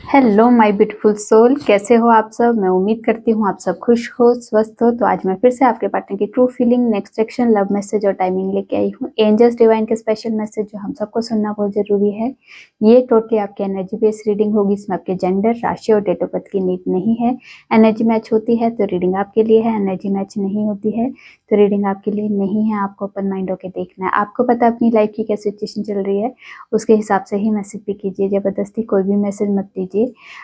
Hello my beautiful soul, कैसे हो आप सब। मैं उम्मीद करती हूँ आप सब खुश हो, स्वस्थ हो। तो आज मैं फिर से आपके पार्टनर की true feeling, next section, love message और टाइमिंग लेके आई हूँ। एंजल्स डिवाइन के स्पेशल मैसेज जो हम सबको सुनना बहुत जरूरी है। ये टोटली आपकी एनर्जी बेस्ड रीडिंग होगी। इसमें आपके जेंडर, राशि और डेट ऑफ बर्थ की नीड नहीं है। एनर्जी मैच होती है तो रीडिंग आपके लिए है, एनर्जी मैच नहीं होती है तो रीडिंग आपके लिए नहीं है। आपको ओपन माइंड होकर देखना है। आपको पता है अपनी लाइफ की क्या सिचुएशन चल रही है, उसके हिसाब से ही मैसेज भी कीजिए। जबरदस्ती कोई भी मैसेज मत दीजिए।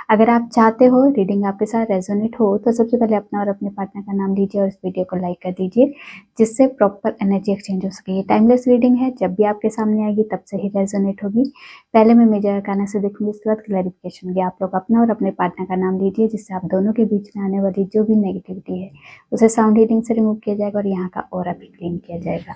अगर आप चाहते हो रीडिंग आपके साथ रेजोनेट हो तो सबसे पहले अपना और अपने पार्टनर का नाम लीजिए और इस वीडियो को लाइक कर दीजिए, जिससे प्रॉपर एनर्जी एक्सचेंज हो सके। ये टाइमलेस रीडिंग है, जब भी आपके सामने आएगी तब से ही रेजोनेट होगी। पहले मैं मेजर अरकाना से देखूंगी, इसके बाद क्लैरिफिकेशन होगी। आप लोग अपना और अपने पार्टनर का नाम लीजिए, जिससे आप दोनों के बीच में आने वाली जो भी नेगेटिविटी है उसे साउंड हीलिंग से रिमूव किया जाएगा और यहाँ का ऑरा भी क्लीन किया जाएगा।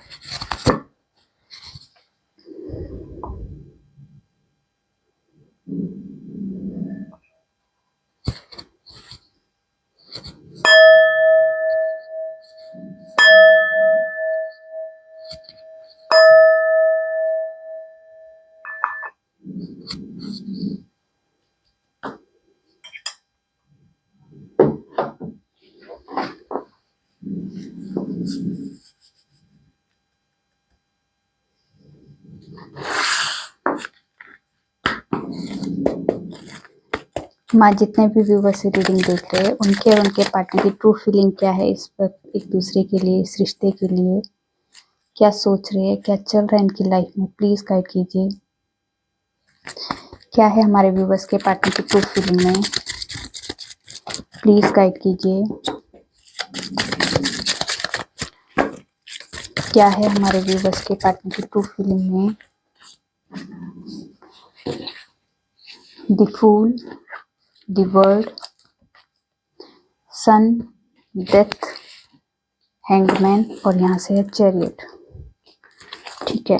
माँ, जितने भी व्यूवर्स रीडिंग देख रहे हैं उनके और उनके पार्टनर की ट्रू फीलिंग क्या है इस पर, एक दूसरे के लिए, इस रिश्ते के लिए क्या सोच रहे हैं, क्या चल रहा है इनकी लाइफ में, प्लीज गाइड कीजिए। क्या है हमारे व्यूवर्स के पार्टनर की ट्रू फीलिंग में, प्लीज गाइड कीजिए। क्या है हमारे व्यूवर्स के पार्टनर की ट्रू फीलिंग में। The fool, the world, sun, death, hangman और यहाँ से है चैरियट। ठीक है,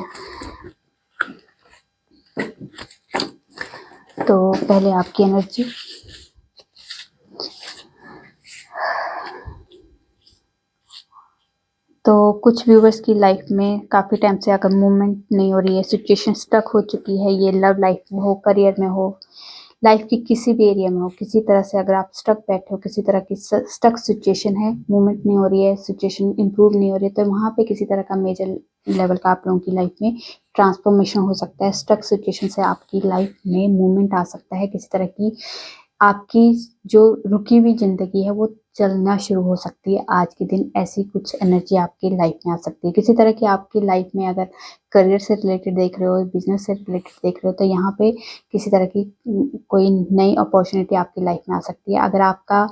तो पहले आपकी एनर्जी। तो कुछ व्यूवर्स की लाइफ में काफ़ी टाइम से अगर मूवमेंट नहीं हो रही है, सिचुएशन स्टक हो चुकी है, ये लव लाइफ में हो, करियर में हो, लाइफ की किसी भी एरिया में हो, किसी तरह से अगर आप स्टक बैठे हो, किसी तरह की स्टक सिचुएशन है, मूवमेंट नहीं हो रही है, सिचुएशन इंप्रूव नहीं हो रही है, तो वहाँ पे किसी तरह का मेजर लेवल का आप लोगों की लाइफ में ट्रांसफॉर्मेशन हो सकता है। स्टक सिचुएशन से आपकी लाइफ में मूवमेंट आ सकता है। किसी तरह की आपकी जो रुकी हुई जिंदगी है वो चलना शुरू हो सकती है। आज के दिन ऐसी कुछ एनर्जी आपकी लाइफ में आ सकती है। किसी तरह की आपकी लाइफ में अगर करियर से रिलेटेड देख रहे हो, बिजनेस से रिलेटेड देख रहे हो, तो यहाँ पे किसी तरह की कोई नई अपॉर्चुनिटी आपकी लाइफ में आ सकती है। अगर आपका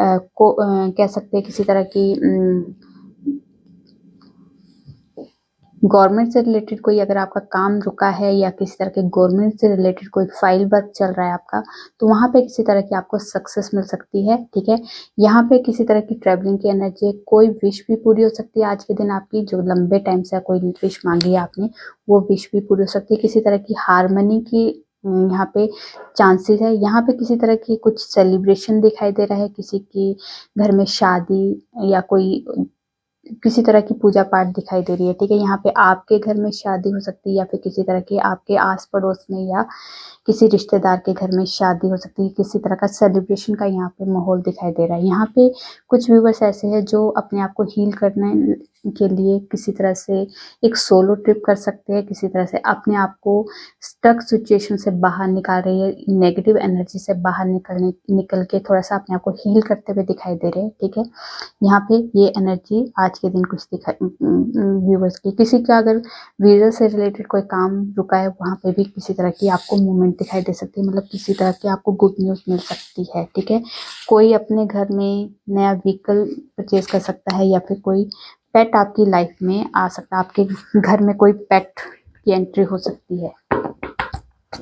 कह सकते हैं किसी तरह की गवर्नमेंट से रिलेटेड कोई अगर आपका काम रुका है या किसी तरह के गवर्नमेंट से रिलेटेड कोई फाइल वर्क चल रहा है आपका, तो वहाँ पे किसी तरह की आपको सक्सेस मिल सकती है। ठीक है, यहाँ पे किसी तरह की ट्रैवलिंग की एनर्जी है। कोई विश भी पूरी हो सकती है आज के दिन आपकी, जो लंबे टाइम से कोई विश मांगी है आपने, वो विश भी पूरी हो सकती है। किसी तरह की हारमनी की यहाँ पे चांसेस है। यहाँ पे किसी तरह की कुछ सेलिब्रेशन दिखाई दे रहा है, किसी की घर में शादी या कोई किसी तरह की पूजा पाठ दिखाई दे रही है। ठीक है, यहाँ पे आपके घर में शादी हो सकती है या फिर किसी तरह की आपके आस पड़ोस में या किसी रिश्तेदार के घर में शादी हो सकती है। किसी तरह का सेलिब्रेशन का यहाँ पे माहौल दिखाई दे रहा है। यहाँ पे कुछ व्यूवर्स ऐसे हैं जो अपने आप को हील करने के लिए किसी तरह से एक सोलो ट्रिप कर सकते हैं, किसी तरह से अपने आप को स्टक सिचुएशन से बाहर निकाल रही है, नेगेटिव एनर्जी से बाहर निकल के थोड़ा सा अपने आप को हील करते हुए दिखाई दे रहे हैं। ठीक है, यहाँ पे ये एनर्जी आज के दिन कुछ दिखाई व्यूवर्स की। किसी का अगर वीजा से रिलेटेड कोई काम रुका है, वहाँ पे भी किसी तरह की आपको मूवमेंट दिखाई दे सकती है, मतलब किसी तरह की आपको गुड न्यूज़ मिल सकती है। ठीक है, कोई अपने घर में नया व्हीकल परचेज कर सकता है या फिर कोई पेट आपकी लाइफ में आ सकता है। आपके घर में कोई पेट की एंट्री हो सकती है।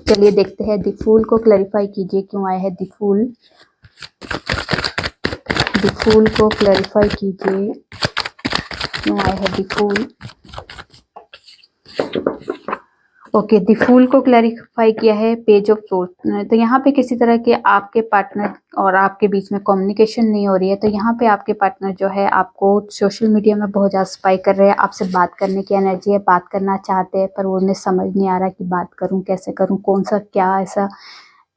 चलिए देखते हैं, द फूल को क्लैरिफाई कीजिए, क्यों आया है द फूल। द फूल को क्लैरिफाई कीजिए, क्यों आया है the fool. Okay, the fool को क्लैरिफाई किया है पेज ऑफ सोर्स। तो यहाँ पे किसी तरह के आपके पार्टनर और आपके बीच में कम्युनिकेशन नहीं हो रही है। तो यहाँ पे आपके पार्टनर जो है आपको सोशल मीडिया में बहुत ज़्यादा स्पाई कर रहे हैं। आपसे बात करने की एनर्जी है, बात करना चाहते हैं पर उन्हें समझ नहीं आ रहा कि बात करूँ कैसे करूँ, कौन सा क्या ऐसा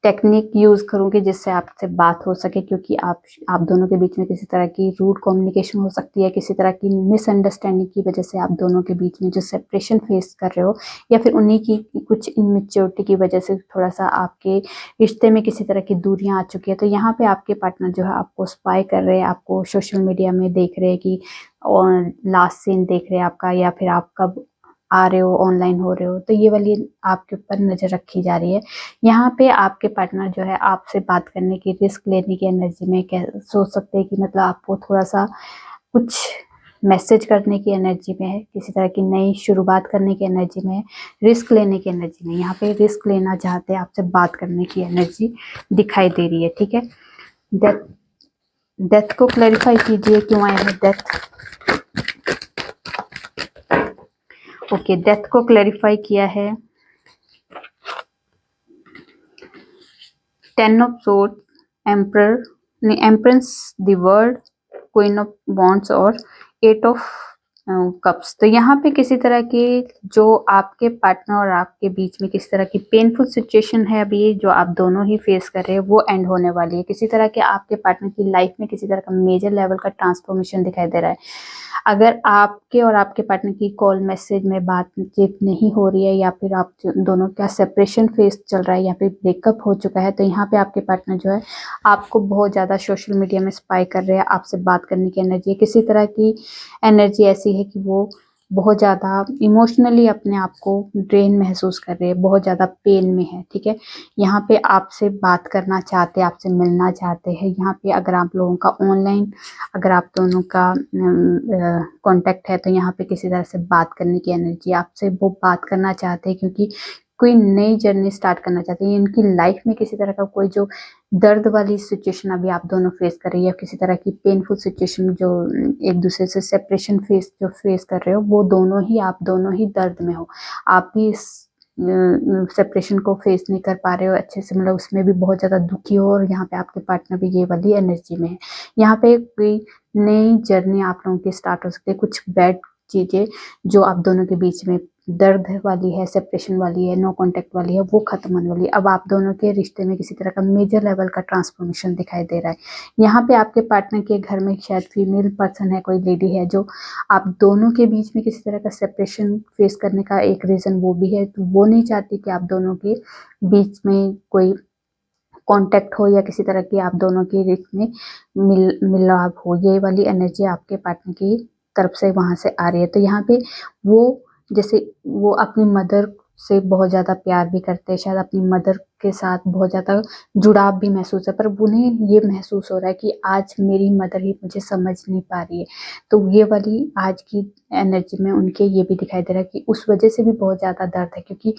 टेक्निक यूज़ करूँगी जिससे आपसे बात हो सके, क्योंकि आप दोनों के बीच में किसी तरह की रूड कम्युनिकेशन हो सकती है, किसी तरह की मिसअंडरस्टैंडिंग की वजह से आप दोनों के बीच में जो सेपरेशन फेस कर रहे हो, या फिर उन्हीं की कुछ इनमेच्योरिटी की वजह से थोड़ा सा आपके रिश्ते में किसी तरह की दूरियां आ चुकी है। तो यहाँ पे आपके पार्टनर जो है आपको स्पाई कर रहे हैं, आपको सोशल मीडिया में देख रहे हैं कि और लास्ट सीन देख रहे हैं आपका, या फिर आप कब आ रहे हो, ऑनलाइन हो रहे हो, तो ये वाली आपके ऊपर नज़र रखी जा रही है। यहाँ पे आपके पार्टनर जो है आपसे बात करने की, रिस्क लेने की एनर्जी में सोच सकते हैं कि मतलब आपको थोड़ा सा कुछ मैसेज करने की एनर्जी में है, किसी तरह की नई शुरुआत करने की एनर्जी में है, रिस्क लेने की एनर्जी में। यहाँ पे रिस्क लेना चाहते हैं, आपसे बात करने की एनर्जी दिखाई दे रही है। ठीक है, डेथ डेथ को क्लैरिफाई कीजिए, क्यों आया है डेथ। ओके, डेथ को क्लैरिफाई किया है 10 of swords, emperor, empress, the world, queen of wands और 8 ऑफ कप्स। तो यहाँ पे किसी तरह की जो आपके पार्टनर और आपके बीच में किसी तरह की पेनफुल सिचुएशन है अभी जो आप दोनों ही फेस कर रहे हैं, वो एंड होने वाली है। किसी तरह के आपके पार्टनर की लाइफ में किसी तरह का मेजर लेवल का ट्रांसफॉर्मेशन दिखाई दे रहा है। अगर आपके और आपके पार्टनर की कॉल मैसेज में बातचीत नहीं हो रही है, या फिर आप दोनों का सेपरेशन फेस चल रहा है, या फिर ब्रेकअप हो चुका है, तो यहाँ पे आपके पार्टनर जो है आपको बहुत ज़्यादा सोशल मीडिया में स्पाई कर रहे हैं, आपसे बात करने की एनर्जी, किसी तरह की एनर्जी ऐसी है कि वो बहुत ज़्यादा इमोशनली अपने आप को ड्रेन महसूस कर रहे हैं, बहुत ज़्यादा पेन में है। ठीक है, यहाँ पे आपसे बात करना चाहते हैं, आपसे मिलना चाहते हैं। यहाँ पे अगर आप लोगों का ऑनलाइन, अगर आप दोनों का कांटेक्ट है, तो यहाँ पे किसी तरह से बात करने की एनर्जी, आपसे वो बात करना चाहते हैं, क्योंकि कोई नई जर्नी स्टार्ट करना चाहते हैं। इनकी लाइफ में किसी तरह का कोई जो दर्द वाली सिचुएशन अभी आप दोनों फेस कर रही है, किसी तरह की पेनफुल सिचुएशन जो एक दूसरे से सेपरेशन फेस कर रहे हो, वो दोनों ही, आप दोनों ही दर्द में हो। आप भी इस सेपरेशन को फेस नहीं कर पा रहे हो अच्छे से, मतलब उसमें भी बहुत ज़्यादा दुखी हो, और यहाँ पे आपके पार्टनर भी ये वाली एनर्जी में है। यहाँ पे कोई नई जर्नी आप लोगों की स्टार्ट हो सकती है। कुछ बैड चीज़ें जो आप दोनों के बीच में दर्द वाली है, सेपरेशन वाली है, नो कांटेक्ट वाली है, वो खत्म होने वाली है। अब आप दोनों के रिश्ते में किसी तरह का मेजर लेवल का ट्रांसफॉर्मेशन दिखाई दे रहा है। यहाँ पे आपके पार्टनर के घर में शायद फीमेल पर्सन है, कोई लेडी है, जो आप दोनों के बीच में किसी तरह का सेपरेशन फेस करने का एक रीज़न वो भी है। तो वो नहीं चाहती कि आप दोनों के बीच में कोई कांटेक्ट हो, या किसी तरह की आप दोनों के रिश्ते में मिलाप हो। ये वाली एनर्जी आपके पार्टनर की तरफ से वहाँ से आ रही है। तो यहाँ पे वो, जैसे वो अपनी मदर से बहुत ज़्यादा प्यार भी करते हैं, शायद अपनी मदर के साथ बहुत ज़्यादा जुड़ाव भी महसूस है, पर उन्हें ये महसूस हो रहा है कि आज मेरी मदर ही मुझे समझ नहीं पा रही है। तो ये वाली आज की एनर्जी में उनके ये भी दिखाई दे रहा है कि उस वजह से भी बहुत ज़्यादा दर्द है, क्योंकि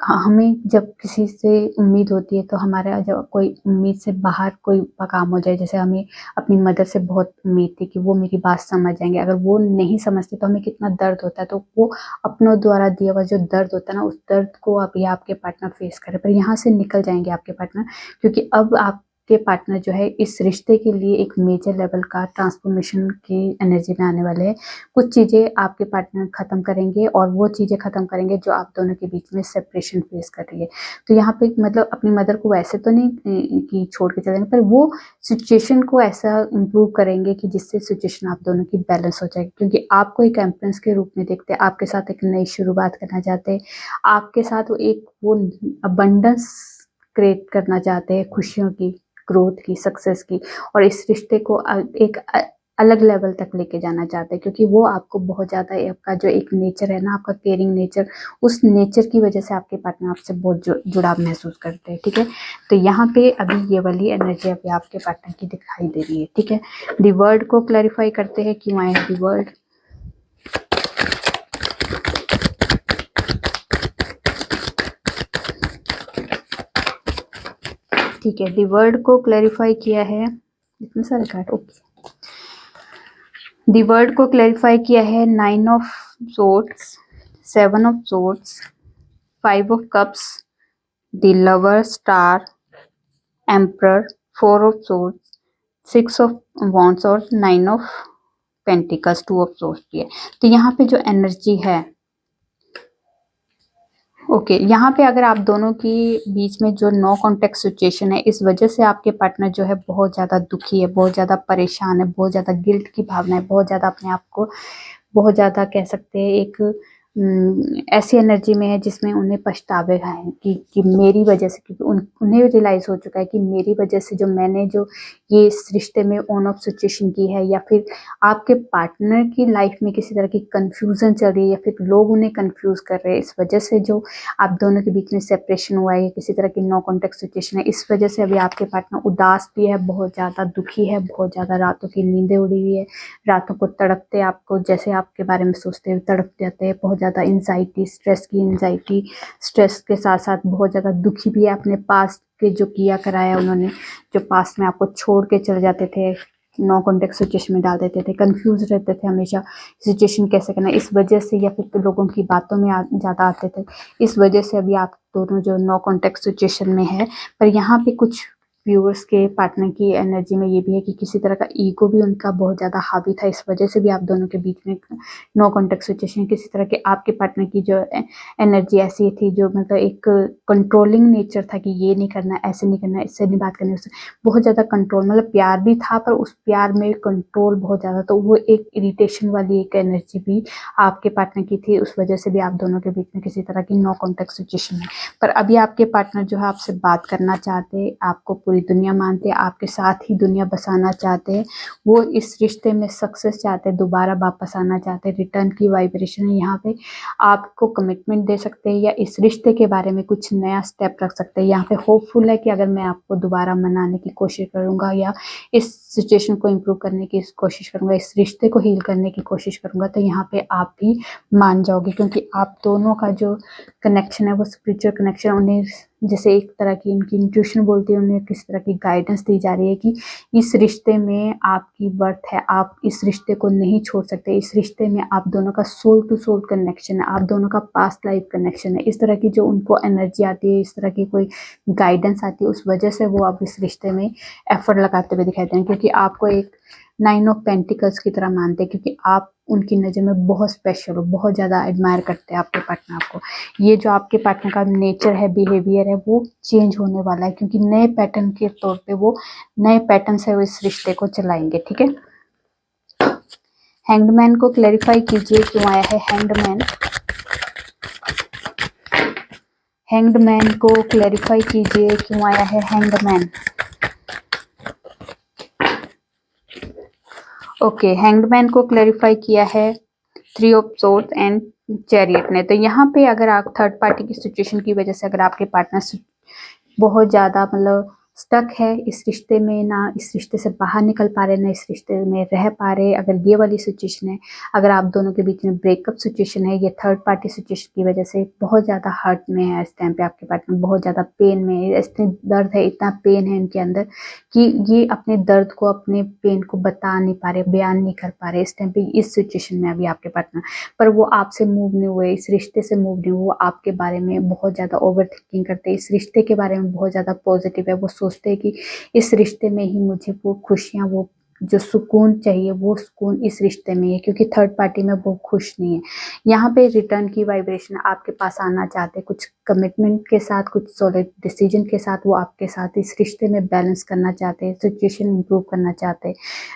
हमें जब किसी से उम्मीद होती है, तो हमारा जब कोई उम्मीद से बाहर कोई काम हो जाए, जैसे हमें अपनी मदर से बहुत उम्मीद थी कि वो मेरी बात समझ जाएंगे, अगर वो नहीं समझते तो हमें कितना दर्द होता है। तो वो अपनों द्वारा दिया हुआ जो दर्द होता है ना, उस दर्द को अभी आपके पार्टनर फेस करे, पर यहाँ से निकल जाएंगे आपके पार्टनर, क्योंकि अब आपके पार्टनर जो है इस रिश्ते के लिए एक मेजर लेवल का ट्रांसफॉर्मेशन की एनर्जी में आने वाले हैं। कुछ चीज़ें आपके पार्टनर खत्म करेंगे, और वो चीज़ें खत्म करेंगे जो आप दोनों के बीच में सेपरेशन फेस कर रही है। तो यहाँ पे मतलब अपनी मदर को वैसे तो नहीं कि छोड़ के चलेंगे, पर वो सिचुएशन को ऐसा इम्प्रूव करेंगे कि जिससे सिचुएशन आप दोनों की बैलेंस हो जाएगी, क्योंकि आपको एक एम्प्रेस के रूप में देखते हैं, आपके साथ एक नई शुरुआत करना चाहते हैं, आपके साथ एक वो अबंडेंस क्रिएट करना चाहते हैं, खुशियों की, ग्रोथ की, सक्सेस की, और इस रिश्ते को एक अलग लेवल तक लेके जाना चाहते हैं, क्योंकि वो आपको बहुत ज़्यादा, आपका जो एक नेचर है ना, आपका केयरिंग नेचर, उस नेचर की वजह से आपके पार्टनर आपसे बहुत जुड़ाव महसूस करते हैं। ठीक है, तो यहाँ पे अभी ये वाली एनर्जी अभी आपके पार्टनर की दिखाई दे रही है। ठीक है, दी वर्ड को क्लैरिफाई करते हैं, क्यों आए दी वर्ड। ठीक है, दी वर्ड को क्लैरिफाई किया है, इतने सारे कार्ड। ओके, दी वर्ड को क्लैरिफाई किया है 9 of swords, 7 of swords, 5 of cups, the lover, star, emperor, 4 of swords, 6 of wands और 9 ऑफ पेंटिकल्स, 2 ऑफ सोर्ड्स की है। तो यहाँ पे जो एनर्जी है ओके यहाँ पे अगर आप दोनों की बीच में जो नो कांटेक्ट सिचुएशन है, इस वजह से आपके पार्टनर जो है बहुत ज़्यादा दुखी है, बहुत ज़्यादा परेशान है, बहुत ज़्यादा गिल्ट की भावना है, बहुत ज़्यादा अपने आप को बहुत ज़्यादा कह सकते हैं एक ऐसी एनर्जी में है जिसमें उन्हें पछतावे हैं कि मेरी वजह से, क्योंकि उन्हें रियलाइज हो चुका है कि मेरी वजह से जो मैंने जो ये इस रिश्ते में ऑन ऑफ सिचुएशन की है, या फिर आपके पार्टनर की लाइफ में किसी तरह की कंफ्यूजन चल रही है, या फिर लोग उन्हें कंफ्यूज कर रहे हैं, इस वजह से जो आप दोनों के बीच में सेपरेशन हुआ है, किसी तरह की नो कॉन्टेक्ट सिचुएशन है, इस वजह से अभी आपके पार्टनर उदास भी है, बहुत ज़्यादा दुखी है, बहुत ज़्यादा रातों की नींदें उड़ी हुई है, रातों को तड़पते आपको जैसे आपके बारे में सोचते हुए तड़प जाते हैं, बहुत ज़्यादा एंजाइटी, स्ट्रेस के साथ साथ बहुत ज़्यादा दुखी भी है अपने पास्ट के जो किया कराया उन्होंने, जो पास्ट में आपको छोड़ के चले जाते थे, नो कॉन्टेक्ट सिचुएशन में डाल देते थे, कंफ्यूज रहते थे हमेशा सिचुएशन कैसे करना, इस वजह से, या फिर लोगों की बातों में ज़्यादा आते थे, इस वजह से अभी आप दोनों जो नो कॉन्टेक्ट सिचुएशन में है। पर यहाँ पे कुछ व्यूअर्स के पार्टनर की एनर्जी में ये भी है कि किसी तरह का ईगो भी उनका बहुत ज़्यादा हावी था, इस वजह से भी आप दोनों के बीच में नो कॉन्टेक्ट सिचुएशन, किसी तरह के आपके पार्टनर की जो एनर्जी ऐसी थी जो मतलब एक कंट्रोलिंग नेचर था कि ये नहीं करना, ऐसे नहीं करना, इससे नहीं बात करनी, उससे बहुत ज़्यादा कंट्रोल, मतलब प्यार भी था पर उस प्यार में कंट्रोल बहुत ज़्यादा, तो वो एक इरिटेशन वाली एक एनर्जी भी आपके पार्टनर की थी, उस वजह से भी आप दोनों के बीच में किसी तरह की नो कॉन्टेक्ट सिचुएशन है। पर अभी आपके पार्टनर जो है आपसे बात करना चाहते, आपको पूरी दुनिया मानते, आपके साथ ही दुनिया बसाना चाहते हैं, वो इस रिश्ते में सक्सेस चाहते हैं, दोबारा वापस आना चाहते हैं, रिटर्न की वाइब्रेशन है यहाँ पे, आपको कमिटमेंट दे सकते हैं या इस रिश्ते के बारे में कुछ नया स्टेप रख सकते हैं। यहाँ पे होपफुल है कि अगर मैं आपको दोबारा मनाने की कोशिश करूँगा या इस सिचुएशन को इम्प्रूव करने की कोशिश करूँगा, इस रिश्ते को हील करने की कोशिश करूँगा, तो यहाँ पे आप भी मान जाओगे, क्योंकि आप दोनों का जो कनेक्शन है वो स्पिरिचुअल कनेक्शन, उन्हें जैसे एक तरह की उनकी इंट्यूशन बोलती है, उन्हें किस तरह की गाइडेंस दी जा रही है कि इस रिश्ते में आपकी बर्थ है, आप इस रिश्ते को नहीं छोड़ सकते, इस रिश्ते में आप दोनों का सोल टू सोल कनेक्शन है, आप दोनों का पास्ट लाइफ कनेक्शन है, इस तरह की जो उनको एनर्जी आती है, इस तरह की कोई गाइडेंस आती है, उस वजह से वो अब इस रिश्ते में एफर्ट लगाते हुए दिखाई दे रहे हैं, क्योंकि आपको एक 9 ऑफ पेंटिकल्स की तरह मानते हैं, क्योंकि आप उनकी नज़र में बहुत स्पेशल हो, बहुत ज़्यादा एडमायर करते हैं आपके पार्टनर को। ये जो आपके पार्टनर का नेचर है, बिहेवियर है, वो चेंज होने वाला है, क्योंकि नए पैटर्न के तौर पे वो नए पैटर्न से वो इस रिश्ते को चलाएंगे। ठीक है, हैंगमैन को क्लैरिफाई कीजिए क्यों आया है हैंगमैन, हैंगमैन को क्लैरिफाई कीजिए क्यों आया है हैंगमैन। ओके, हैंगमैन को क्लैरिफाई किया है 3 ऑफ सोर्ड्स एंड चैरियट ने। तो यहाँ पे अगर आप थर्ड पार्टी की सिचुएशन की वजह से अगर आपके पार्टनर बहुत ज़्यादा मतलब स्टक है इस रिश्ते में, ना इस रिश्ते से बाहर निकल पा रहे, ना इस रिश्ते में रह पा रहे, अगर ये वाली सिचुएशन है, अगर आप दोनों के बीच में ब्रेकअप सिचुएशन है, ये थर्ड पार्टी सिचुएशन की वजह से बहुत ज़्यादा हर्ट में है इस टाइम पे आपके पार्टनर, बहुत ज़्यादा पेन में है, इतनी दर्द है, इतना पेन है इनके अंदर कि ये अपने दर्द को, अपने पेन को बता नहीं पा रहे, बयान नहीं कर पा रहे इस टाइम पे इस सिचुएशन में अभी आपके पार्टनर। पर वो आपसे मूव नहीं हुए, इस रिश्ते से मूव नहीं हुए, वो आपके बारे में बहुत ज़्यादा ओवर थिंकिंग करते हैं, इस रिश्ते के बारे में बहुत ज़्यादा पॉजिटिव है, वो सोचते हैं कि इस रिश्ते में ही मुझे वो खुशियाँ, वो जो सुकून चाहिए वो सुकून इस रिश्ते में है, क्योंकि थर्ड पार्टी में वो खुश नहीं है। यहाँ पे रिटर्न की वाइब्रेशन आपके पास आना चाहते हैं, कुछ कमिटमेंट के साथ, कुछ सॉलिड डिसीजन के साथ वो आपके साथ इस रिश्ते में बैलेंस करना चाहते हैं, सिचुएशन इंप्रूव करना चाहते हैं,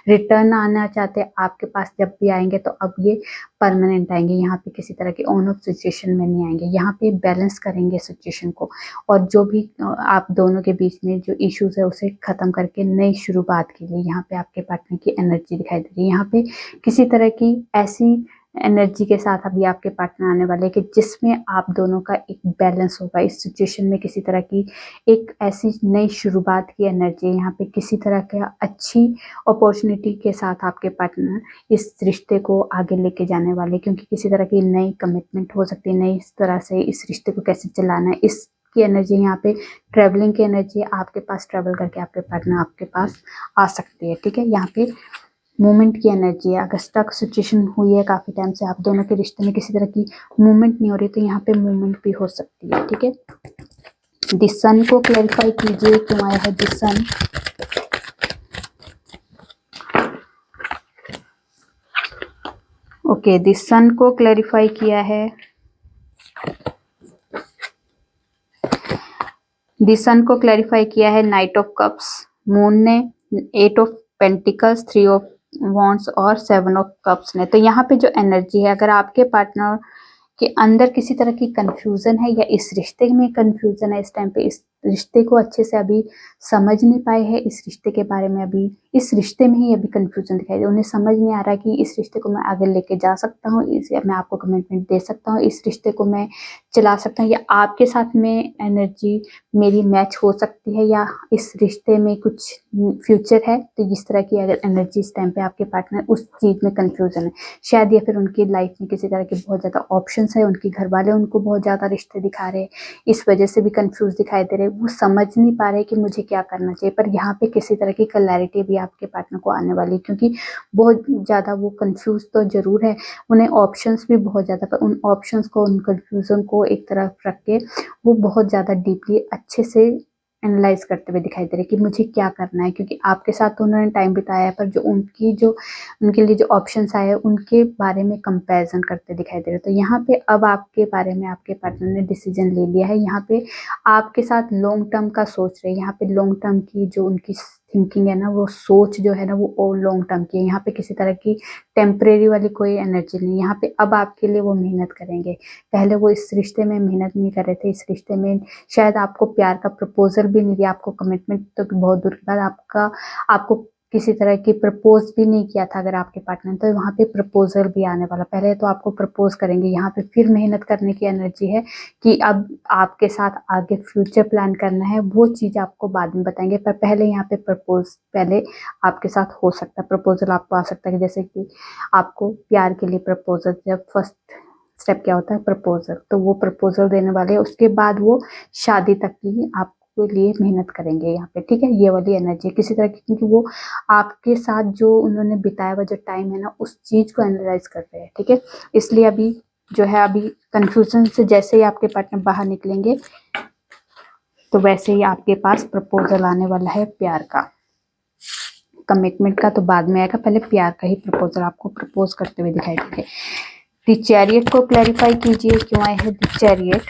रिटर्न आना चाहते हैं आपके पास। जब भी आएंगे तो अब ये परमानेंट आएंगे, यहाँ पे किसी तरह की ऑन ऑफ सिचुएशन में नहीं आएंगे, यहाँ पे बैलेंस करेंगे सिचुएशन को, और जो भी आप दोनों के बीच में जो इश्यूज है उसे खत्म करके नई शुरुआत के लिए यहाँ पे आपके पार्टनर की एनर्जी दिखाई दे रही है। यहाँ पे किसी तरह की ऐसी एनर्जी के साथ अभी आपके पार्टनर आने वाले कि जिसमें आप दोनों का एक बैलेंस होगा इस सिचुएशन में, किसी तरह की एक ऐसी नई शुरुआत की एनर्जी है। यहाँ पे किसी तरह का अच्छी अपॉर्चुनिटी के साथ आपके पार्टनर इस रिश्ते को आगे लेके जाने वाले, क्योंकि किसी तरह की नई कमिटमेंट हो सकती है, नई इस तरह से इस रिश्ते को कैसे चलाना है, इस की एनर्जी, यहाँ पे ट्रैवलिंग की एनर्जी, आपके पास ट्रैवल करके आपके पार्टनर आपके पास आ सकती है। ठीक है, यहाँ पे मूवमेंट की एनर्जी है, अगर स्टक सिचुएशन हुई है काफी टाइम से आप दोनों के रिश्ते में किसी तरह की मूवमेंट नहीं हो रही, तो यहाँ पे मूवमेंट भी हो सकती है। ठीक है, द सन को क्लैरिफाई कीजिए क्यों आया है द सन। ओके, द सन को क्लैरिफाई किया है दी सन को क्लैरिफाई किया है नाइट ऑफ कप्स, मून ने 8 ऑफ पेंटिकल्स, 3 ऑफ वॉन्ड्स और 7 ऑफ कप्स ने। तो यहाँ पे जो एनर्जी है, अगर आपके पार्टनर के अंदर किसी तरह की कंफ्यूजन है या इस रिश्ते में कंफ्यूजन है, इस टाइम पे इस रिश्ते को अच्छे से अभी समझ नहीं पाए हैं, इस रिश्ते के बारे में अभी इस रिश्ते में ही अभी कंफ्यूजन दिखाई दे, उन्हें समझ नहीं आ रहा कि इस रिश्ते को मैं आगे लेके जा सकता हूँ, इसे मैं आपको कमिटमेंट दे सकता हूँ, इस रिश्ते को मैं चला सकता हूँ, या आपके साथ में एनर्जी मेरी मैच हो सकती है, या इस रिश्ते में कुछ फ्यूचर है। तो इस तरह की अगर एनर्जी इस टाइम पे आपके पार्टनर उस चीज में कंफ्यूजन है शायद, या फिर उनकी लाइफ में किसी तरह के बहुत ज्यादा ऑप्शंस है, उनके घर वाले उनको बहुत ज्यादा रिश्ते दिखा रहे हैं, इस वजह से भी कंफ्यूज दिखाई दे रहे, वो समझ नहीं पा रहे कि मुझे क्या करना चाहिए। पर यहाँ पे किसी तरह की क्लैरिटी भी आपके पार्टनर को आने वाली है, क्योंकि बहुत ज्यादा वो कंफ्यूज तो जरूर है, उन्हें ऑप्शंस भी बहुत ज्यादा, पर उन ऑप्शंस को, उन कंफ्यूजन को एक तरफ रख के वो बहुत ज्यादा डीपली अच्छे से एनालाइज करते हुए दिखाई दे रहे कि मुझे क्या करना है, क्योंकि आपके साथ तो उन्होंने टाइम बिताया है, पर जो उनके लिए जो ऑप्शंस आए हैं उनके बारे में कंपैरिजन करते दिखाई दे रहे। तो यहाँ पे अब आपके बारे में आपके पार्टनर ने डिसीजन ले लिया है, यहाँ पे आपके साथ लॉन्ग टर्म का सोच रहे हैं, यहाँ पे लॉन्ग टर्म की जो उनकी थिंकिंग है ना, वो सोच जो है ना, वो लॉन्ग टर्म की है। यहाँ पे किसी तरह की टेम्परेरी वाली कोई एनर्जी नहीं, यहाँ पे अब आपके लिए वो मेहनत करेंगे। पहले वो इस रिश्ते में मेहनत नहीं कर रहे थे, इस रिश्ते में शायद आपको प्यार का प्रपोजल भी नहीं दिया, आपको कमिटमेंट तो बहुत दूर की बात, आपको किसी तरह की प्रपोज भी नहीं किया था अगर आपके पार्टनर, तो वहाँ पे प्रपोजल भी आने वाला। पहले तो आपको प्रपोज करेंगे, यहाँ पे फिर मेहनत करने की एनर्जी है कि अब आपके साथ आगे फ्यूचर प्लान करना है, वो चीज़ आपको बाद में बताएंगे, पर पहले यहाँ पे प्रपोज पहले आपके साथ हो सकता है, प्रपोजल आपको आ सकता है, जैसे कि आपको प्यार के लिए प्रपोजल, जब फर्स्ट स्टेप क्या होता है प्रपोजल, तो वो प्रपोजल देने वाले, उसके बाद वो शादी तक की आपके लिए मेहनत करेंगे यहाँ पे, ठीक है। ये वाली एनर्जी किसी तरह की, क्योंकि वो आपके साथ जो उन्होंने बिताया हुआ जो टाइम है ना, उस चीज को एनालाइज कर रहे हैं, ठीक है। इसलिए अभी जो है, अभी कंफ्यूजन से जैसे ही आपके पार्टनर बाहर निकलेंगे, तो वैसे ही आपके पास प्रपोजल आने वाला है प्यार का। कमिटमेंट का तो बाद में आएगा, पहले प्यार का ही प्रपोजल आपको प्रपोज करते हुए दिखाई देंगे। द चैरियट को क्लैरिफाई कीजिए, क्यों आए हैं the chariot.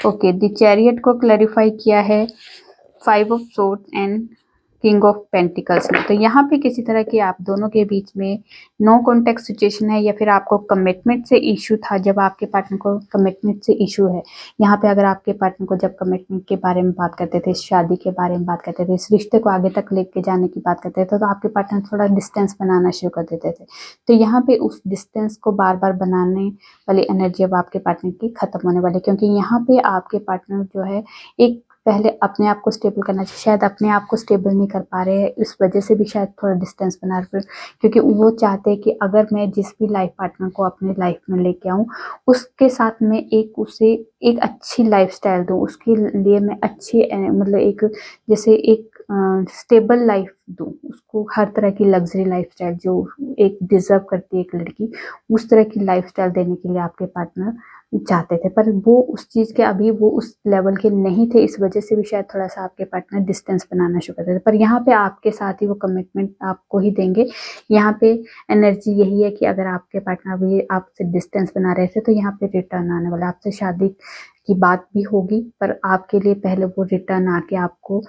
Okay, the chariot को क्लैरिफाई किया है 5 of swords and king of pentacles ने। तो यहाँ पे किसी तरह की आप दोनों के बीच में नो कॉन्टेक्ट सिचुएशन है, या फिर आपको कमिटमेंट से इशू था, जब आपके पार्टनर को कमिटमेंट से इशू है। यहाँ पे अगर आपके पार्टनर को जब कमिटमेंट के बारे में बात करते थे, शादी के बारे में बात करते थे, इस रिश्ते को आगे तक लेके जाने की बात करते थे, तो आपके पार्टनर थोड़ा डिस्टेंस बनाना शुरू कर देते थे। तो यहाँ पे उस डिस्टेंस को बार बार बनाने वाली एनर्जी अब आपके पार्टनर की खत्म होने वाली, क्योंकि यहाँ पे आपके पार्टनर जो है एक पहले अपने आप को स्टेबल करना चाहिए, शायद अपने आप को स्टेबल नहीं कर पा रहे हैं, इस वजह से भी शायद थोड़ा डिस्टेंस बना रहे हैं, क्योंकि वो चाहते हैं कि अगर मैं जिस भी लाइफ पार्टनर को अपने लाइफ में लेके आऊँ, उसके साथ में उसे एक अच्छी लाइफस्टाइल दूँ, उसके लिए मैं अच्छी मतलब एक जैसे एक स्टेबल लाइफ दूँ उसको, हर तरह की लग्जरी लाइफस्टाइल जो एक डिजर्व करती है एक लड़की, उस तरह की लाइफस्टाइल देने के लिए आपके पार्टनर चाहते थे। पर वो उस चीज़ के अभी वो उस लेवल के नहीं थे, इस वजह से भी शायद थोड़ा सा आपके पार्टनर डिस्टेंस बनाना शुरू करते थे। पर यहाँ पे आपके साथ ही वो कमिटमेंट आपको ही देंगे। यहाँ पे एनर्जी यही है कि अगर आपके पार्टनर अभी आपसे डिस्टेंस बना रहे थे, तो यहाँ पे रिटर्न आने वाला, आपसे शादी की बात भी होगी, पर आपके लिए पहले वो रिटर्न आके आपको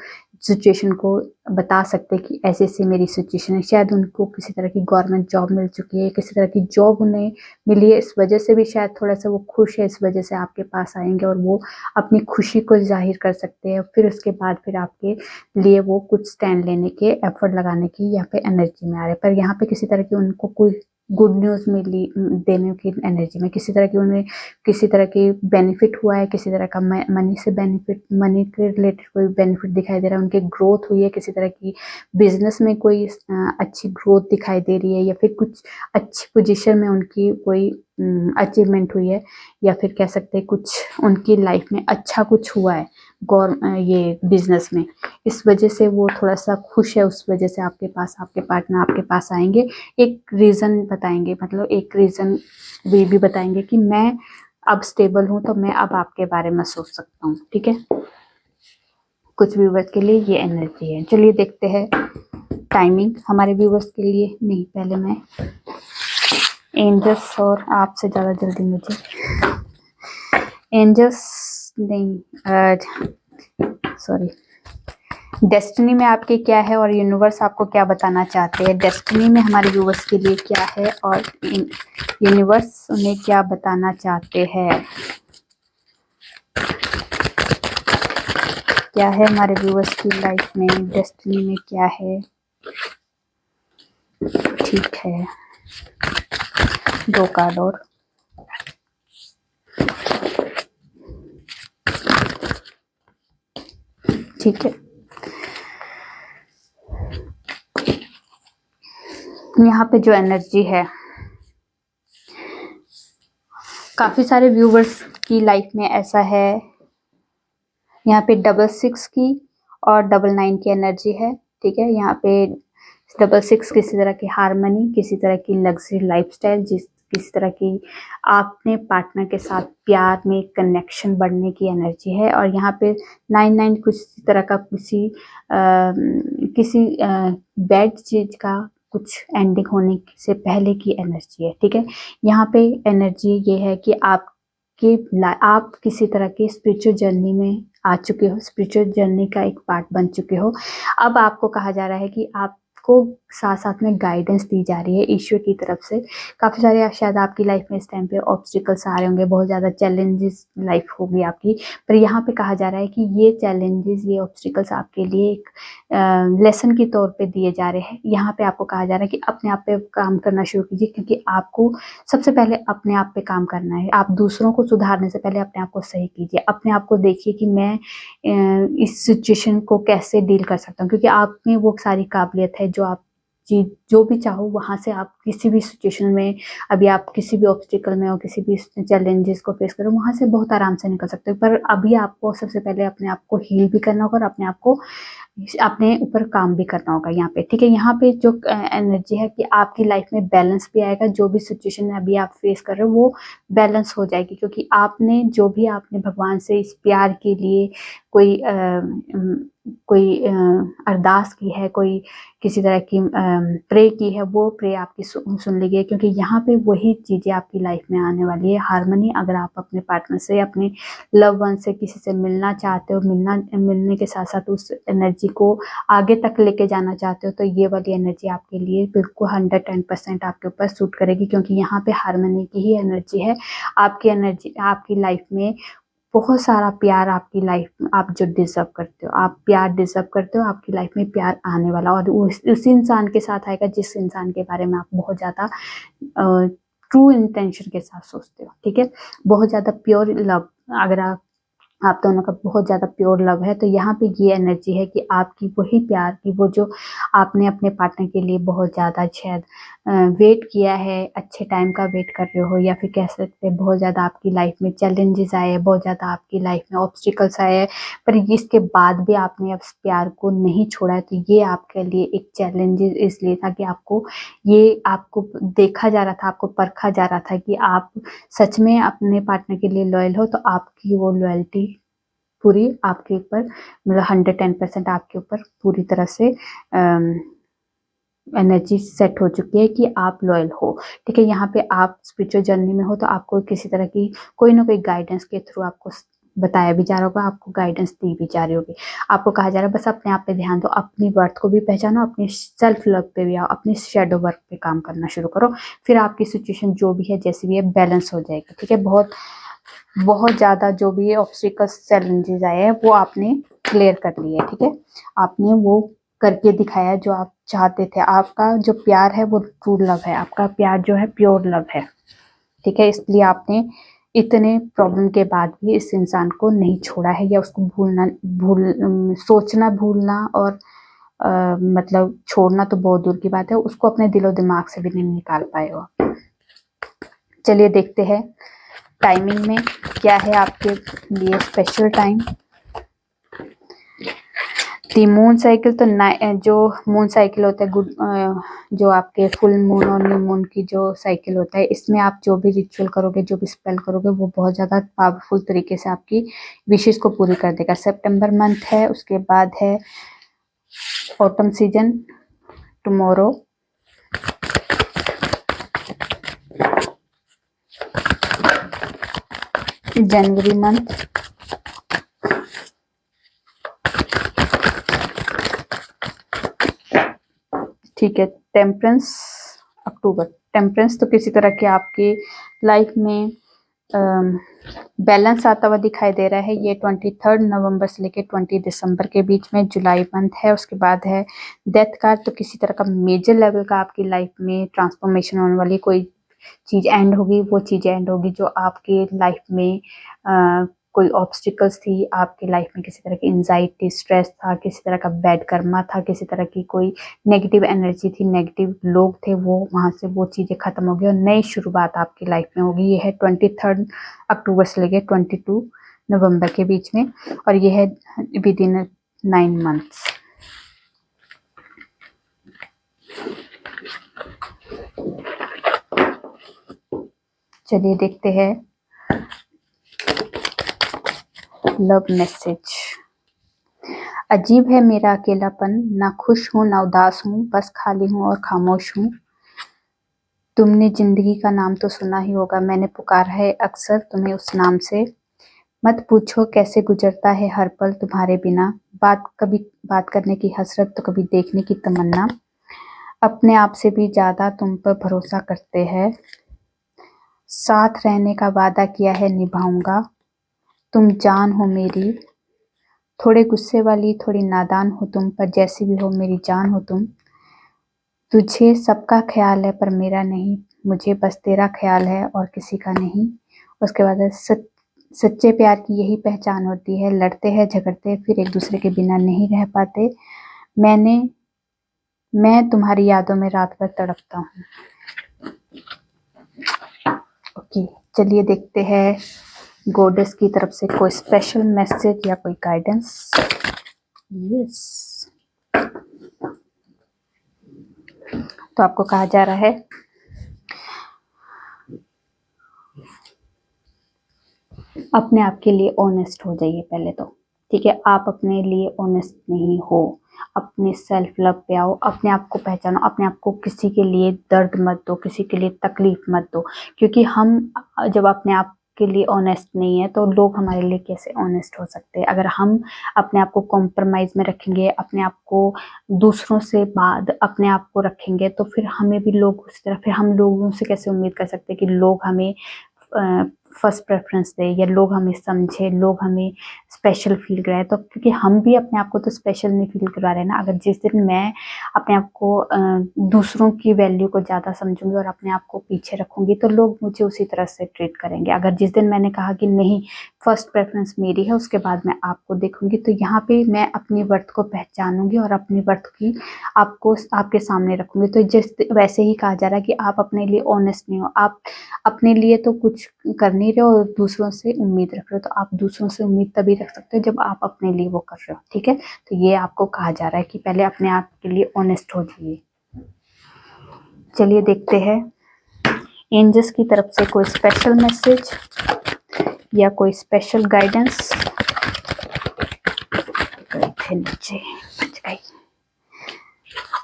सिचुएशन को बता सकते कि ऐसे ऐसे मेरी सिचुएशन है। शायद उनको किसी तरह की गवर्नमेंट जॉब मिल चुकी है, किसी तरह की जॉब उन्हें मिली है, इस वजह से भी शायद थोड़ा सा वो खुश है, इस वजह से आपके पास आएंगे और वो अपनी खुशी को जाहिर कर सकते हैं। फिर उसके बाद फिर आपके लिए वो कुछ स्टैंड लेने के, एफर्ट लगाने की यहाँ पे एनर्जी में आ रहे हैं। पर यहाँ पे किसी तरह की उनको कोई गुड न्यूज़ मिली देने की एनर्जी में, किसी तरह की उन्हें किसी तरह की बेनिफिट हुआ है, किसी तरह का मनी से बेनिफिट, मनी के रिलेटेड कोई बेनिफिट दिखाई दे रहा है, उनकी ग्रोथ हुई है, किसी तरह की बिजनेस में कोई अच्छी ग्रोथ दिखाई दे रही है, या फिर कुछ अच्छी पोजीशन में उनकी कोई अचीवमेंट हुई है, या फिर कह सकते हैं कुछ उनकी लाइफ में अच्छा कुछ हुआ है ये बिजनेस में, इस वजह से वो थोड़ा सा खुश है। उस वजह से आपके पास आपके पार्टनर आपके पास आएंगे, एक रीज़न बताएंगे, मतलब एक रीज़न वे भी बताएंगे कि मैं अब स्टेबल हूँ, तो मैं अब आपके बारे में सोच सकता हूँ, ठीक है। कुछ व्यूवर्स के लिए ये एनर्जी है। चलिए देखते हैं टाइमिंग हमारे व्यूवर्स के लिए। नहीं, पहले मैं एंजल्स और आपसे ज़्यादा जल्दी मुझे एंजल्स नहीं, सॉरी, डेस्टिनी में आपके क्या है और यूनिवर्स आपको क्या बताना चाहते हैं। डेस्टिनी में हमारे व्यूवर्स के लिए क्या है और यूनिवर्स उन्हें क्या बताना चाहते हैं। क्या है हमारे व्यूवर्स की लाइफ में, डेस्टिनी में क्या है। ठीक है, 2 कार्ड और। ठीक है, यहाँ पे जो एनर्जी है, काफी सारे व्यूवर्स की लाइफ में ऐसा है, यहाँ पे 66 की और 99 की एनर्जी है। ठीक है, यहाँ पे 66 किसी तरह की हार्मनी, किसी तरह की लग्जरी लाइफस्टाइल, किसी तरह की आपने पार्टनर के साथ प्यार में कनेक्शन बढ़ने की एनर्जी है। और यहाँ पे 99 कुछ तरह का किसी बैड चीज का कुछ एंडिंग होने से पहले की एनर्जी है। ठीक है, यहाँ पे एनर्जी ये है कि आप किसी तरह की स्पिरिचुअल जर्नी में आ चुके हो, स्पिरिचुअल जर्नी का एक पार्ट बन चुके हो। अब आपको कहा जा रहा है कि आपको साथ साथ में गाइडेंस दी जा रही है ईश्वर की तरफ से। काफ़ी सारे शायद आपकी लाइफ में इस टाइम पे ऑब्स्टिकल्स आ रहे होंगे, बहुत ज़्यादा चैलेंजेस लाइफ होगी आपकी, पर यहाँ पे कहा जा रहा है कि ये चैलेंजेस, ये ऑब्स्टिकल्स आपके लिए एक लेसन के तौर पे दिए जा रहे हैं। यहाँ पे आपको कहा जा रहा है कि अपने आप पे काम करना शुरू कीजिए, क्योंकि आपको सबसे पहले अपने आप पे काम करना है। आप दूसरों को सुधारने से पहले अपने आप को सही कीजिए। अपने आप को देखिए कि मैं इस सिचुएशन को कैसे डील कर सकता हूँ, क्योंकि आप में वो सारी काबिलियत है जो आप जो भी चाहो वहाँ से आप किसी भी सिचुएशन में, अभी आप किसी भी ऑब्स्टिकल में हो, किसी भी चैलेंजेस को फेस करो, वहाँ से बहुत आराम से निकल सकते हो। पर अभी आपको सबसे पहले अपने आप को हील भी करना होगा और अपने आप को अपने ऊपर काम भी करना होगा यहाँ पे। ठीक है, यहाँ पे जो एनर्जी है कि आपकी लाइफ में बैलेंस भी आएगा। जो भी सिचुएशन में अभी आप फेस कर रहे हो वो बैलेंस हो जाएगी, क्योंकि आपने जो भी आपने भगवान से इस प्यार के लिए कोई अरदास की है, कोई किसी तरह की प्रे की है, वो प्रे आपकी सुन ली गई, क्योंकि यहाँ पे वही चीज़ें आपकी लाइफ में आने वाली है। हार्मनी, अगर आप अपने पार्टनर से, अपने लव वन से किसी से मिलना चाहते हो, मिलने के साथ साथ उस एनर्जी को आगे तक लेके जाना चाहते हो, तो ये वाली एनर्जी आपके लिए बिल्कुल 110% आपके ऊपर सूट करेगी, क्योंकि यहाँ पे हार्मनी की ही एनर्जी है। आपकी एनर्जी, आपकी लाइफ में बहुत सारा प्यार, आपकी लाइफ में आप जो डिजर्व करते हो, आप प्यार डिजर्व करते हो, आपकी लाइफ में प्यार आने वाला, और उस इंसान के साथ आएगा जिस इंसान के बारे में आप बहुत ज़्यादा ट्रू इंटेंशन के साथ सोचते हो। ठीक है, बहुत ज़्यादा प्योर लव, अगर आप दोनों का बहुत ज़्यादा प्योर लव है, तो यहाँ पे ये एनर्जी है कि आपकी वही प्यार की, वो जो आपने अपने पार्टनर के लिए बहुत ज़्यादा शायद वेट किया है, अच्छे टाइम का वेट कर रहे हो, या फिर कह सकते हैं बहुत ज़्यादा आपकी लाइफ में चैलेंजेस आए, बहुत ज़्यादा आपकी लाइफ में ऑब्स्टिकल्स आए, पर इसके बाद भी आपने अब प्यार को नहीं छोड़ा है। तो ये आपके लिए एक चैलेंजेस इसलिए था कि आपको देखा जा रहा था, आपको परखा जा रहा था कि आप सच में अपने पार्टनर के लिए लॉयल हो। तो आपकी वो लॉयल्टी पूरी आपके ऊपर, मतलब 110% आपके ऊपर पूरी तरह से एनर्जी सेट हो चुकी है कि आप लॉयल हो। ठीक है, यहाँ पे आप स्पिरिचुअल जर्नी में हो, तो आपको किसी तरह की कोई ना कोई गाइडेंस के थ्रू आपको बताया भी जा रहा होगा, आपको गाइडेंस दी भी जा रही होगी। आपको कहा जा रहा है बस अपने आप पे ध्यान दो, अपनी वर्थ को भी पहचानो, अपनी सेल्फ लव पे भी आओ, अपनी शेडो वर्क पे काम करना शुरू करो, फिर आपकी सिचुएशन जो भी है, जैसी भी है, बैलेंस हो जाएगी। ठीक है, बहुत ज़्यादा जो भी ऑब्स्टिकल्स चैलेंजेस आए हैं वो आपने क्लियर कर लिए। ठीक है, आपने वो करके दिखाया जो आप चाहते थे। आपका जो प्यार है वो ट्रू लव है, आपका प्यार जो है प्योर लव है। ठीक है, इसलिए आपने इतने प्रॉब्लम के बाद भी इस इंसान को नहीं छोड़ा है, या उसको सोचना भूलना और मतलब छोड़ना तो बहुत दूर की बात है, उसको अपने दिलो दिमाग से भी नहीं निकाल पाए हो। चलिए देखते हैं टाइमिंग में क्या है आपके लिए स्पेशल टाइम। दी मून साइकिल, तो जो मून साइकिल होता है, जो आपके फुल मून और न्यू मून की जो साइकिल होता है, इसमें आप जो भी रिचुअल करोगे, जो भी स्पेल करोगे, वो बहुत ज़्यादा पावरफुल तरीके से आपकी विशेष को पूरी कर देगा। सितंबर मंथ है, उसके बाद है ऑटम सीजन, टुमारो, जनवरी मंथ, ठीक है। टेम्परेंस अक्टूबर। टेम्परेंस तो किसी तरह की आपकी लाइफ में बैलेंस आता हुआ दिखाई दे रहा है। ये 23 नवंबर से लेकर 20 दिसंबर के बीच में जुलाई मंथ है। उसके बाद है डेथ कार्ड। तो किसी तरह का मेजर लेवल का आपकी लाइफ में ट्रांसफॉर्मेशन होने वाली, कोई चीज़ एंड होगी, वो चीज़ एंड होगी जो आपकी लाइफ में कोई ऑब्स्टिकल्स थी, आपकी लाइफ में किसी तरह की एंजाइटी, स्ट्रेस था, किसी तरह का बैड कर्मा था, किसी तरह की कोई नेगेटिव एनर्जी थी, नेगेटिव लोग थे, वो वहाँ से वो चीज़ें खत्म होगी और नई शुरुआत आपकी लाइफ में होगी। ये है 23 अक्टूबर से लेकर 22 नवंबर के बीच में, और ये है विद इन 9 मंथ्स। चलिए देखते हैं लव मैसेज। अजीब है मेरा अकेलापन, ना खुश हूँ ना उदास हूँ, बस खाली हूँ और खामोश हूँ। तुमने जिंदगी का नाम तो सुना ही होगा, मैंने पुकारा है अक्सर तुम्हें उस नाम से। मत पूछो कैसे गुजरता है हर पल तुम्हारे बिना, कभी बात करने की हसरत तो कभी देखने की तमन्ना। अपने आप से भी ज्यादा तुम पर भरोसा करते हैं, साथ रहने का वादा किया है निभाऊंगा। तुम जान हो मेरी, थोड़े गुस्से वाली थोड़ी नादान हो तुम, पर जैसी भी हो मेरी जान हो तुम। तुझे सबका ख्याल है पर मेरा नहीं, मुझे बस तेरा ख्याल है और किसी का नहीं। उसके बाद है सच्चे प्यार की यही पहचान होती है, लड़ते हैं झगड़ते फिर एक दूसरे के बिना नहीं रह पाते। मैं तुम्हारी यादों में रात भर तड़पता हूँ। ओके, चलिए देखते हैं गॉडेस की तरफ से कोई स्पेशल मैसेज या कोई गाइडेंस। यस, तो आपको कहा जा रहा है अपने आप के लिए ऑनेस्ट हो जाइए पहले तो, ठीक है। आप अपने लिए ऑनेस्ट नहीं हो, अपने सेल्फ लव पे आओ, अपने आप को पहचानो, अपने आप को किसी के लिए दर्द मत दो, किसी के लिए तकलीफ मत दो, क्योंकि हम जब अपने आप के लिए ऑनेस्ट नहीं है तो लोग हमारे लिए कैसे ऑनेस्ट हो सकते हैं। अगर हम अपने आप को कॉम्प्रोमाइज में रखेंगे, अपने आप को दूसरों से बाद अपने आप को रखेंगे, तो फिर हमें भी लोग उस तरह, फिर हम लोगों से कैसे उम्मीद कर सकते हैं कि लोग हमें फर्स्ट प्रेफरेंस दे या लोग हमें समझे, लोग हमें स्पेशल फील कराए। तो क्योंकि हम भी अपने आप को तो स्पेशल नहीं फील करा रहे ना। अगर जिस दिन मैं अपने आप को दूसरों की वैल्यू को ज़्यादा समझूंगी और अपने आप को पीछे रखूंगी तो लोग मुझे उसी तरह से ट्रीट करेंगे। अगर जिस दिन मैंने कहा कि नहीं, फर्स्ट प्रेफरेंस मेरी है, उसके बाद मैं आपको देखूंगी, तो यहाँ पे मैं अपनी वर्थ को पहचानूंगी और अपनी वर्थ की आपको आपके सामने रखूंगी। तो जिस वैसे ही कहा जा रहा है कि आप अपने लिए ऑनेस्ट नहीं हो, आप अपने लिए तो कुछ कर नहीं रहे हो और दूसरों से उम्मीद रख रहे हो। तो आप दूसरों से उम्मीद तभी रख सकते हो जब आप अपने लिए वो कर रहे हो, ठीक है। तो ये आपको कहा जा रहा है कि पहले अपने आप के लिए ऑनेस्ट हो जाइए। चलिए देखते हैं एंजल्स की तरफ से कोई स्पेशल मैसेज या कोई स्पेशल गाइडेंस। थे नीचे,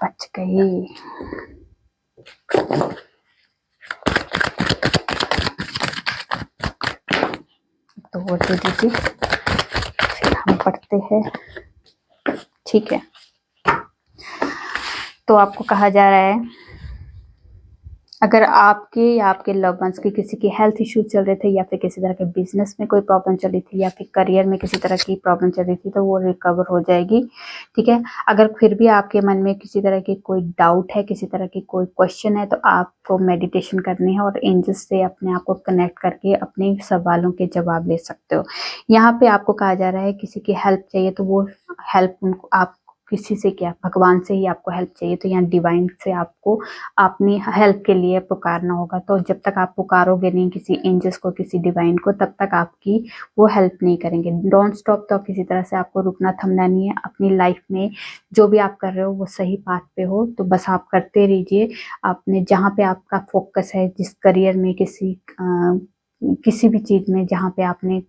बच गई। तो वो दे दीजिए, फिर हम पढ़ते हैं, ठीक है। तो आपको कहा जा रहा है अगर आपके या आपके लव वंस के किसी के हेल्थ इश्यूज चल रहे थे, या फिर किसी तरह के बिजनेस में कोई प्रॉब्लम चल रही थी, या फिर करियर में किसी तरह की प्रॉब्लम चल रही थी, तो वो रिकवर हो जाएगी, ठीक है। अगर फिर भी आपके मन में किसी तरह की कोई डाउट है, किसी तरह की कोई क्वेश्चन है, तो आपको मेडिटेशन करनी है और एंजल्स से अपने आप को कनेक्ट करके अपने सवालों के जवाब ले सकते हो। यहाँ पे आपको कहा जा रहा है किसी की हेल्प चाहिए तो वो हेल्प उनको आप किसी से क्या, भगवान से ही आपको हेल्प चाहिए, तो यहाँ डिवाइन से आपको अपनी हेल्प के लिए पुकारना होगा। तो जब तक आप पुकारोगे नहीं किसी एंजल्स को, किसी डिवाइन को, तब तक आपकी वो हेल्प नहीं करेंगे। डोंट स्टॉप, तो किसी तरह से आपको रुकना थमना नहीं है। अपनी लाइफ में जो भी आप कर रहे हो वो सही पाथ पे हो, तो बस आप करते रहिए। आपने जहाँ पे आपका फोकस है, जिस करियर में, किसी किसी भी चीज़ में जहाँ पे आपने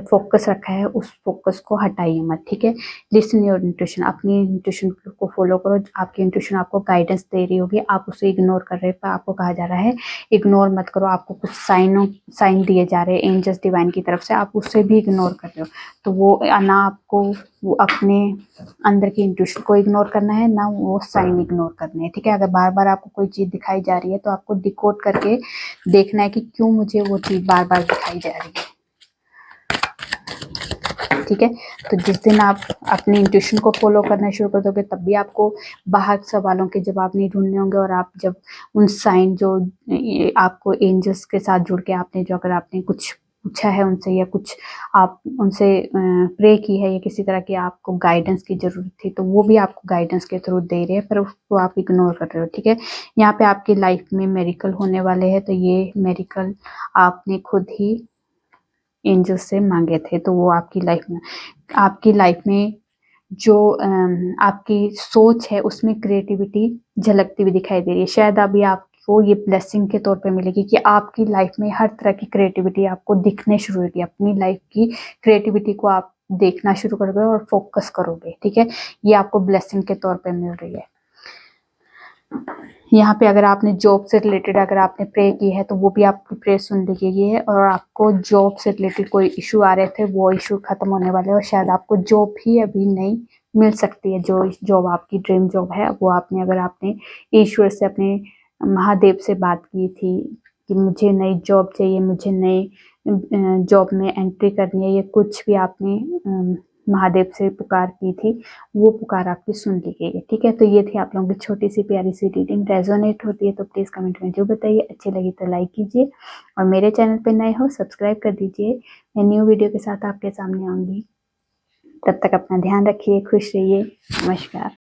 फोकस रखा है उस फोकस को हटाइए मत, ठीक है। लिसन योर इंट्यूशन, अपनी इंट्यूशन को फॉलो करो। आपकी इंट्यूशन आपको गाइडेंस दे रही होगी, आप उसे इग्नोर कर रहे हैं, पर आपको कहा जा रहा है इग्नोर मत करो। आपको कुछ साइन दिए जा रहे हैं एंजल्स डिवाइन की तरफ से, आप उसे भी इग्नोर कर रहे हो। तो वो ना आपको वो अपने अंदर की इंट्यूशन को इग्नोर करना है, ना वो साइन इग्नोर करने हैं, ठीक है। अगर बार बार आपको कोई चीज़ दिखाई जा रही है तो आपको डिकोड करके देखना है कि क्यों मुझे वो चीज़ बार बार दिखाई जा रही है, ठीक है। तो जिस दिन आप अपनी इंट्यूशन को फॉलो करना शुरू कर दोगे तब भी आपको बाहर सवालों के जवाब नहीं ढूंढने होंगे। और आप जब उन साइन जो आपको एंजल्स के साथ जुड़ के आपने जो अगर आपने कुछ पूछा है उनसे या कुछ आप उनसे प्रे की है या किसी तरह की आपको गाइडेंस की जरूरत थी तो वो भी आपको गाइडेंस के थ्रू दे रहे हैं, पर उसको आप इग्नोर कर रहे हो, ठीक है। यहाँ पे आपकी लाइफ में मेरिकल होने वाले हैं, तो ये मेरिकल आपने खुद ही एंजल से मांगे थे। तो वो आपकी लाइफ में जो आपकी सोच है उसमें क्रिएटिविटी झलकती हुई दिखाई दे रही है। शायद अभी आपको ये ब्लेसिंग के तौर पे मिलेगी कि आपकी लाइफ में हर तरह की क्रिएटिविटी आपको दिखने शुरू होगी। अपनी लाइफ की क्रिएटिविटी को आप देखना शुरू करोगे और फोकस करोगे, ठीक है। ये आपको ब्लेसिंग के तौर पे मिल रही है। यहाँ पे अगर आपने जॉब से रिलेटेड अगर आपने प्रे की है तो वो भी आपकी प्रे सुन ली गई है, और आपको जॉब से रिलेटेड कोई इशू आ रहे थे वो इशू खत्म होने वाले हैं, और शायद आपको जॉब ही अभी नहीं मिल सकती है। जो जॉब आपकी ड्रीम जॉब है वो अगर आपने ईश्वर से, अपने महादेव से बात की थी कि मुझे नई जॉब चाहिए, मुझे नई जॉब में एंट्री करनी है, या कुछ भी आपने महादेव से पुकार की थी, वो पुकार आपकी सुन ली गई है, ठीक है। तो ये थी आप लोगों की छोटी सी प्यारी सी रीडिंग। रेजोनेट होती है तो प्लीज़ कमेंट में जो बताइए। अच्छी लगी तो लाइक कीजिए, और मेरे चैनल पे नए हो सब्सक्राइब कर दीजिए। मैं न्यू वीडियो के साथ आपके सामने आऊँगी। तब तक अपना ध्यान रखिए, खुश रहिए। नमस्कार।